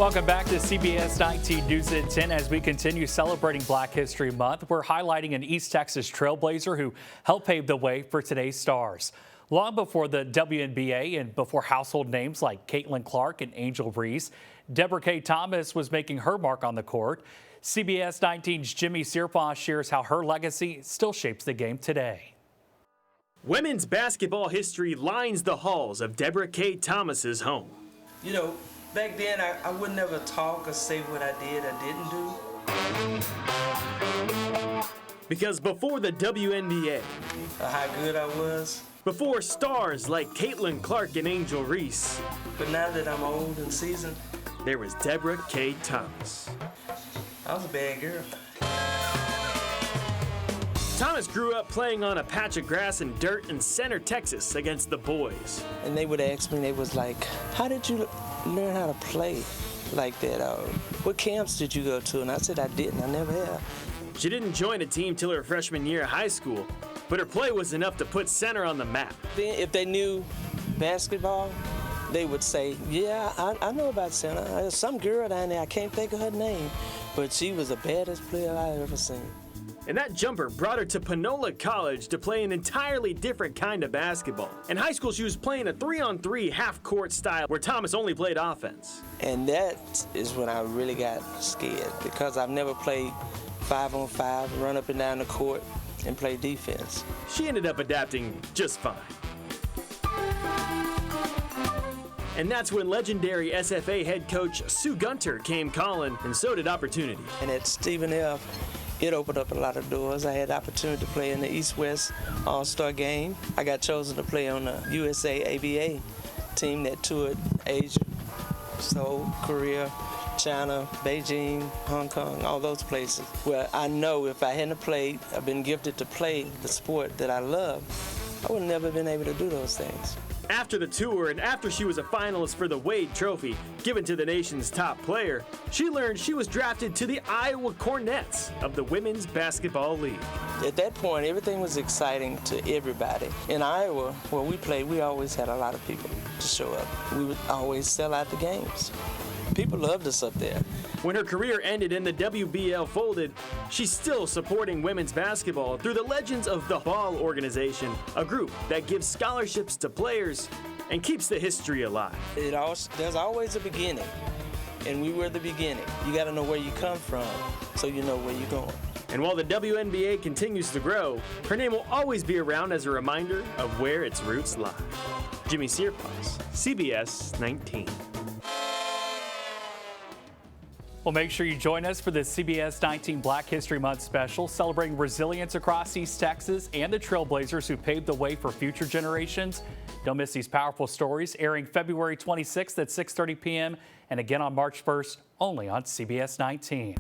Welcome back to CBS 19 News at 10. As we continue celebrating Black History Month, we're highlighting an East Texas trailblazer who helped pave the way for today's stars. Long before the WNBA and before household names like Caitlin Clark and Angel Reese, Debra K Thomas was making her mark on the court. CBS 19's Jimmy Searfoss shares how her legacy still shapes the game today. Women's basketball history lines the halls of Debra K Thomas's home. You know, back then I would never talk or say what I did or didn't do. Because before the WNBA, How good I was. before stars like Caitlin Clark and Angel Reese, But now that I'm old and seasoned, there was Debra K Thomas. I was a bad girl. Thomas grew up playing on a patch of grass and dirt in Center, Texas against the boys. And they would ask me, they was like, how did you learn how to play like that? What camps did you go to? And I said, I didn't. I never have. She didn't join a team till her freshman year of high school, but her play was enough to put Center on the map. Then if they knew basketball, they would say, yeah, I know about Center. There's some girl down there, I can't think of her name, but she was the baddest player I ever seen. And that jumper brought her to Panola College to play an entirely different kind of basketball. In high school, she was playing a 3-on-3 half-court style where Thomas only played offense. And that is when I really got scared because I've never played 5-on-5, run up and down the court and play defense. She ended up adapting just fine. And that's when legendary SFA head coach Sue Gunter came calling, and so did opportunity. And at Stephen F., it opened up a lot of doors. I had the opportunity to play in the East-West All-Star game. I got chosen to play on the USA ABA team that toured Asia, Seoul, Korea, China, Beijing, Hong Kong, all those places. Where I know if I hadn't played, I've been gifted to play the sport that I love, I would have never been able to do those things. After the tour and after she was a finalist for the Wade Trophy, given to the nation's top player, she learned she was drafted to the Iowa Cornets of the Women's Basketball League. At that point, everything was exciting to everybody. In Iowa, where we played, we always had a lot of people to show up. We would always sell out the games. People loved us up there. When her career ended and the WBL folded, she's still supporting women's basketball through the Legends of the Ball organization, a group that gives scholarships to players and keeps the history alive. There's always a beginning, and we were the beginning. You got to know where you come from so you know where you're going. And while the WNBA continues to grow, her name will always be around as a reminder of where its roots lie. Jimmy Searfoss, CBS 19. Well, make sure you join us for the CBS 19 Black History Month special, celebrating resilience across East Texas and the trailblazers who paved the way for future generations. Don't miss these powerful stories, airing February 26th at 6:30 p.m. and again on March 1st, only on CBS 19.